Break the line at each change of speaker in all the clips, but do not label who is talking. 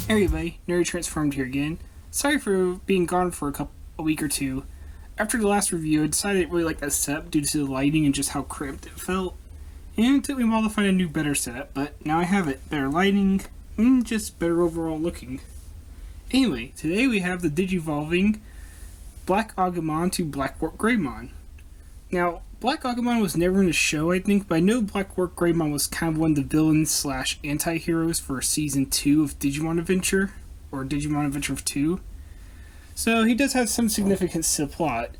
Hey everybody, Nerd Transformed here again. Sorry for being gone for a week or two. After the last review, I decided I didn't really like that setup due to the lighting and just how cramped it felt. And it took me a while to find a new, better setup, but now I have it. Better lighting, and just better overall looking. Anyway, today we have the Digivolving Black Agumon to Black WarGreymon. Now, Black Agumon was never in the show, I think, but I know Black WarGreymon was kind of one of the villains slash anti-heroes for Season 2 of Digimon Adventure, or Digimon Adventure 2. So he does have some significance to the plot,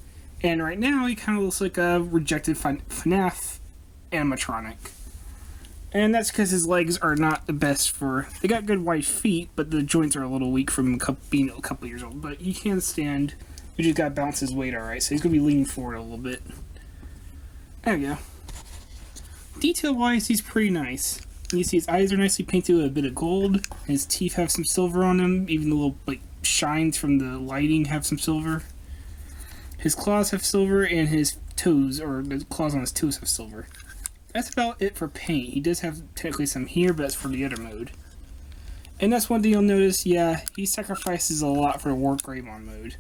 and right now he kind of looks like a rejected FNAF animatronic. And that's because his legs are not the best for... They got good wide feet, but the joints are a little weak from being a couple years old. But he can stand, he just gotta balance his weight alright, so he's gonna be leaning forward a little bit. There we go. Detail-wise, he's pretty nice. You see his eyes are nicely painted with a bit of gold. His teeth have some silver on them. Even the little shines from the lighting have some silver. His claws have silver, and his toes, or the claws on his toes, have silver. That's about it for paint. He does have technically some here, but that's for the other mode. And that's one thing you'll notice, yeah, he sacrifices a lot for the WarGreymon mode.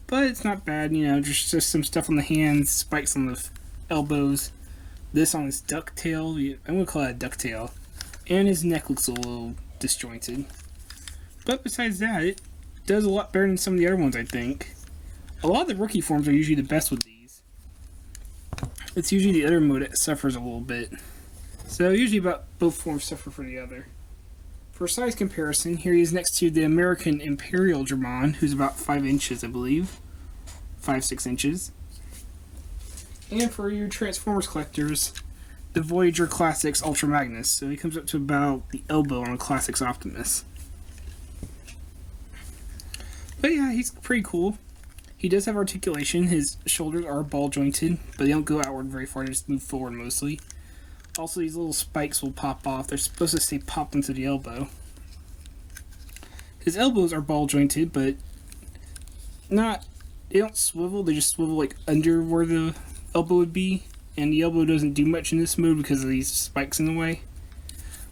But it's not bad, you know, just some stuff on the hands, spikes on the elbows, this on his ducktail, I'm going to call that a ducktail, and his neck looks a little disjointed. But besides that, it does a lot better than some of the other ones, I think. A lot of the rookie forms are usually the best with these. It's usually the other mode that suffers a little bit. So usually about both forms suffer for the other. For size comparison, here he is next to the American Imperial Digimon, who's about 5 inches, I believe. 5-6 inches. And for your Transformers collectors, the Voyager Classics Ultra Magnus. So he comes up to about the elbow on a Classics Optimus. But yeah, he's pretty cool. He does have articulation. His shoulders are ball jointed, but they don't go outward very far, they just move forward mostly. Also, these little spikes will pop off. They're supposed to stay popped into the elbow. His elbows are ball jointed, but they don't swivel, they just swivel like under where the elbow would be, and the elbow doesn't do much in this mode because of these spikes in the way.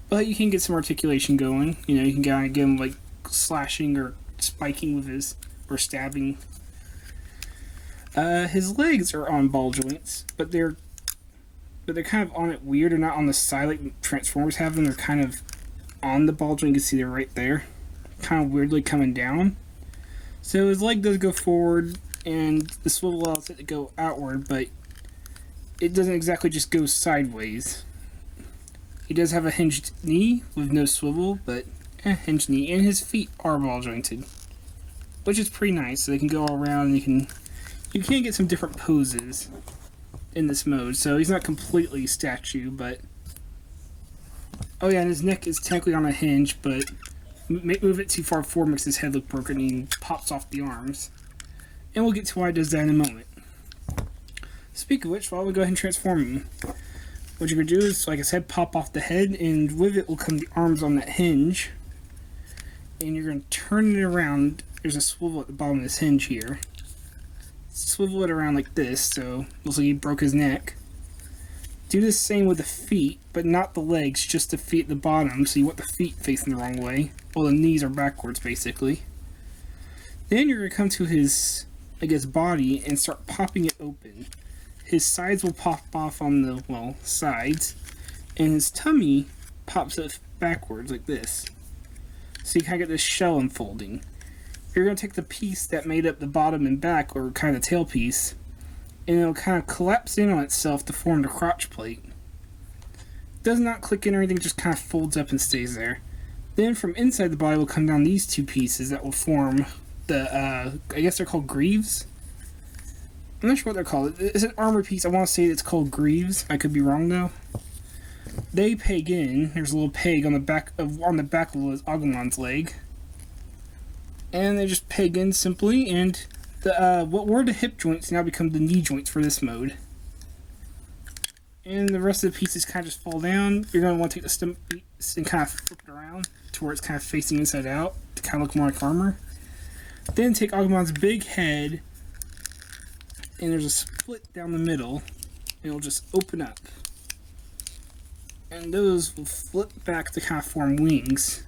But you can get some articulation going. You know, you can kind of get him like slashing or spiking with his, or stabbing. His legs are on ball joints, but they're kind of on it weird. They're not on the side like Transformers have them. They're kind of on the ball joint. You can see they're right there, kind of weirdly coming down. So his leg does go forward, and the swivel allows it to go outward, but it doesn't exactly just go sideways. He does have a hinged knee with no swivel, but hinged knee, and his feet are ball jointed, which is pretty nice. So they can go all around, and you can get some different poses in this mode. So he's not completely statue, but oh yeah, and his neck is technically on a hinge, but move it too far forward makes his head look broken, and he pops off the arms. And we'll get to why it does that in a moment. Speaking of which, while we go ahead and transform him, what you're going to do is, like I said, pop off the head, and with it will come the arms on that hinge. And you're going to turn it around. There's a swivel at the bottom of this hinge here. Swivel it around like this, so it looks like he broke his neck. Do the same with the feet, but not the legs, just the feet at the bottom, so you want the feet facing the wrong way. Well, the knees are backwards, basically. Then you're going to come to his, I guess, body and start popping it open. His sides will pop off on the, well, sides, and his tummy pops up backwards like this. So you kind of get this shell unfolding. You're going to take the piece that made up the bottom and back, or kind of the tail piece, and it'll kind of collapse in on itself to form the crotch plate. It does not click in or anything, just kind of folds up and stays there. Then from inside the body will come down these two pieces that will form the, I guess they're called Greaves? I'm not sure what they're called. It's an armor piece. I want to say it's called Greaves. I could be wrong though. They peg in. There's a little peg on the back of Agumon's leg, and they just peg in simply. And the what were the hip joints now become the knee joints for this mode. And the rest of the pieces kind of just fall down. You're going to want to take the stem piece and kind of flip it around to where it's kind of facing inside out to kind of look more like armor. Then take Agumon's big head, and there's a split down the middle, and it'll just open up. And those will flip back to kind of form wings.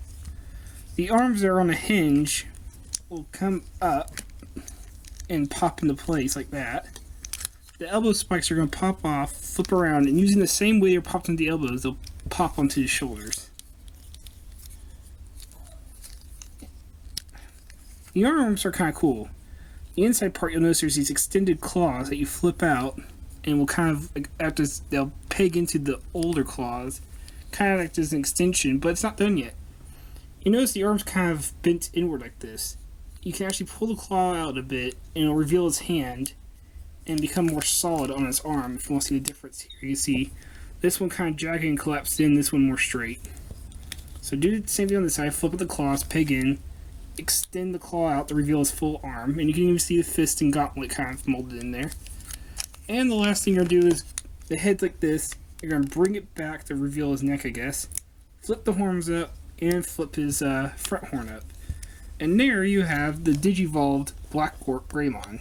The arms that are on a hinge will come up and pop into place like that. The elbow spikes are going to pop off, flip around, and using the same way they're popped into the elbows, they'll pop onto the shoulders. The arms are kind of cool. The inside part, you'll notice there's these extended claws that you flip out, and will kind of, after they'll peg into the older claws, kind of like as an extension, but it's not done yet. You notice the arm's kind of bent inward like this. You can actually pull the claw out a bit, and it'll reveal his hand, and become more solid on his arm. If you want to see the difference here, you can see this one kind of jagged and collapsed in, this one more straight. So do the same thing on this side, flip up the claws, peg in, extend the claw out to reveal his full arm, and you can even see the fist and gauntlet kind of molded in there. And the last thing you're going to do is, the head's like this, you're going to bring it back to reveal his neck, I guess. Flip the horns up, and flip his front horn up. And there you have the Digivolved WarGreymon.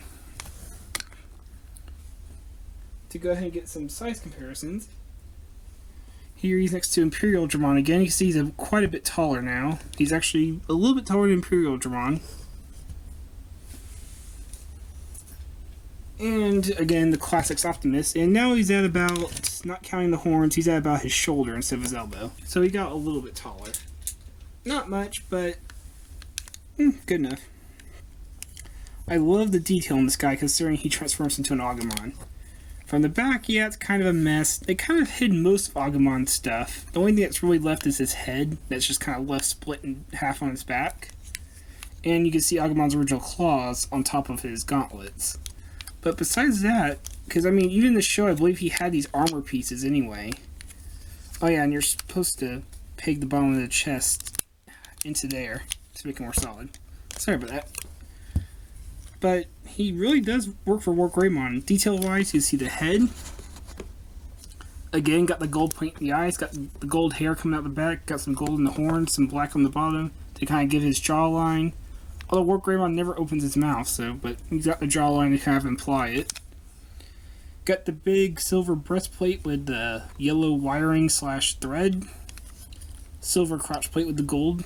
To go ahead and get some size comparisons, here he's next to Imperial Digimon again. You can see he's quite a bit taller now. He's actually a little bit taller than Imperial Digimon. And again, the classics Optimus. And now he's at about, not counting the horns, he's at about his shoulder instead of his elbow. So he got a little bit taller. Not much, but good enough. I love the detail in this guy considering he transforms into an Agumon. From the back, yeah, it's kind of a mess. They kind of hid most of Agumon's stuff. The only thing that's really left is his head. That's just kind of left split in half on his back. And you can see Agumon's original claws on top of his gauntlets. But besides that, because I mean, even in the show, I believe he had these armor pieces anyway. Oh yeah, and you're supposed to peg the bottom of the chest into there to make it more solid. Sorry about that. But he really does work for WarGreymon. Detail-wise, you see the head. Again, got the gold paint in the eyes, got the gold hair coming out the back, got some gold in the horns, some black on the bottom to kind of give his jawline. Although WarGreymon never opens his mouth, but he's got the jawline to kind of imply it. Got the big silver breastplate with the yellow wiring / thread. Silver crotch plate with the gold.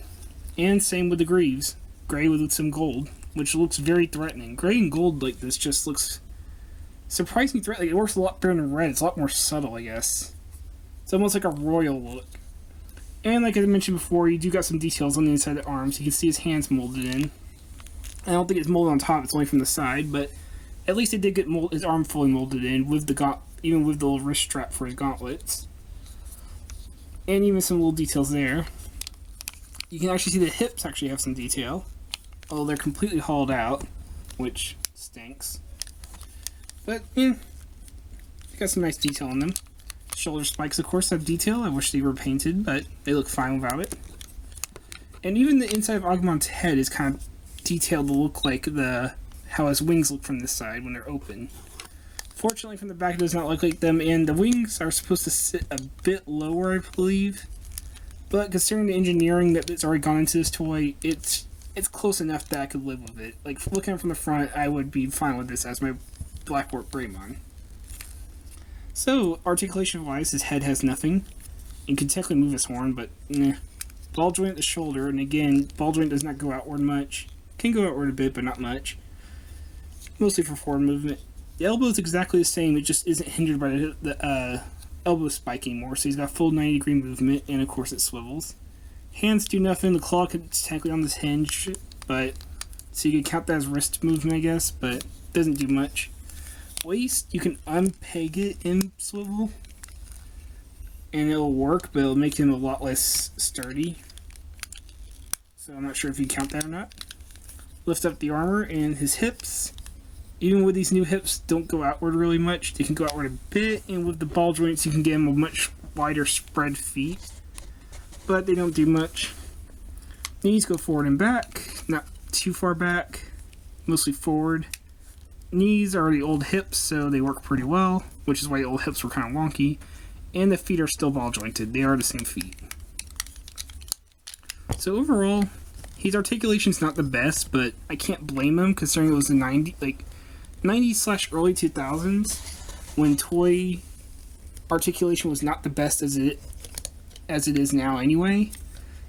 And same with the Greaves. Gray with some gold, which looks very threatening. Gray and gold like this just looks surprisingly threatening. It works a lot better than red. It's a lot more subtle, I guess. It's almost like a royal look. And like I mentioned before, you do got some details on the inside of the arms. You can see his hands molded in. I don't think it's molded on top, it's only from the side, but at least it did get his arm fully molded in, with the even with the little wrist strap for his gauntlets. And even some little details there. You can actually see the hips actually have some detail, although they're completely hauled out, which stinks. But, yeah, got some nice detail on them. Shoulder spikes, of course, have detail. I wish they were painted, but they look fine without it. And even the inside of Agumon's head is kind of detailed to look like how his wings look from this side when they're open. Fortunately, from the back, it does not look like them, and the wings are supposed to sit a bit lower, I believe. But considering the engineering that's already gone into this toy, it's close enough that I could live with it. Like, looking from the front, I would be fine with this as my Black WarGreymon. So, articulation-wise, his head has nothing. You can technically move his horn, but nah. Ball joint at the shoulder, and again, ball joint does not go outward much. Can go outward a bit, but not much. Mostly for forward movement. The elbow is exactly the same, it just isn't hindered by the elbow spike anymore, so he's got full 90-degree movement, and of course it swivels. Hands do nothing, the claw is technically on this hinge, but so you can count that as wrist movement, I guess, but doesn't do much. Waist, you can unpeg it and swivel, and it'll work, but it'll make him a lot less sturdy. So I'm not sure if you count that or not. Lift up the armor and his hips. Even with these new hips, don't go outward really much. They can go outward a bit, and with the ball joints, you can get him a much wider spread feet. But they don't do much. Knees go forward and back, not too far back, mostly forward. Knees are the old hips, so they work pretty well, which is why the old hips were kind of wonky. And the feet are still ball jointed. They are the same feet. So overall, his articulation's not the best, but I can't blame him considering it was the 90s/early 2000s when toy articulation was not the best as it is now anyway.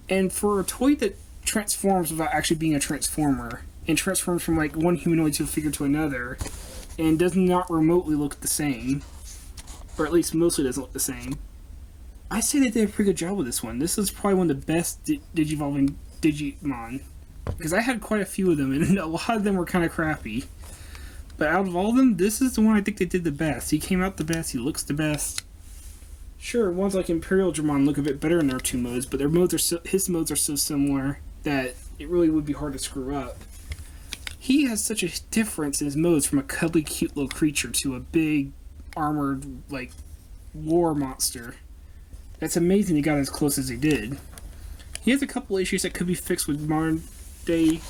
And for a toy that transforms without actually being a transformer, and transforms from like one humanoid to a figure to another, and does not remotely look the same, or at least mostly doesn't look the same. I say they did a pretty good job with this one. This is probably one of the best Digivolving Digimon, because I had quite a few of them, and a lot of them were kind of crappy. But out of all of them, this is the one I think they did the best. He came out the best, he looks the best. Sure, ones like Imperial Dramon look a bit better in their two modes, but his modes are so similar that it really would be hard to screw up. He has such a difference in his modes, from a cuddly, cute little creature to a big, armored, like, war monster. That's amazing he got as close as he did. He has a couple issues that could be fixed with modern day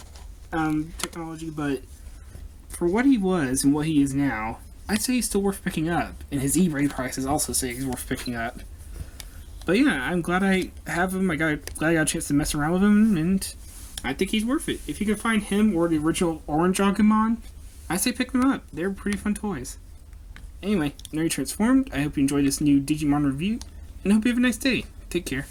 technology, but for what he was and what he is now, I'd say he's still worth picking up. And his eBay prices also say he's worth picking up. But yeah, I'm glad I have him. Glad I got a chance to mess around with him, and I think he's worth it. If you can find him or the original orange Agumon, I say pick them up. They're pretty fun toys. Anyway, now you're transformed. I hope you enjoyed this new Digimon review, and I hope you have a nice day. Take care.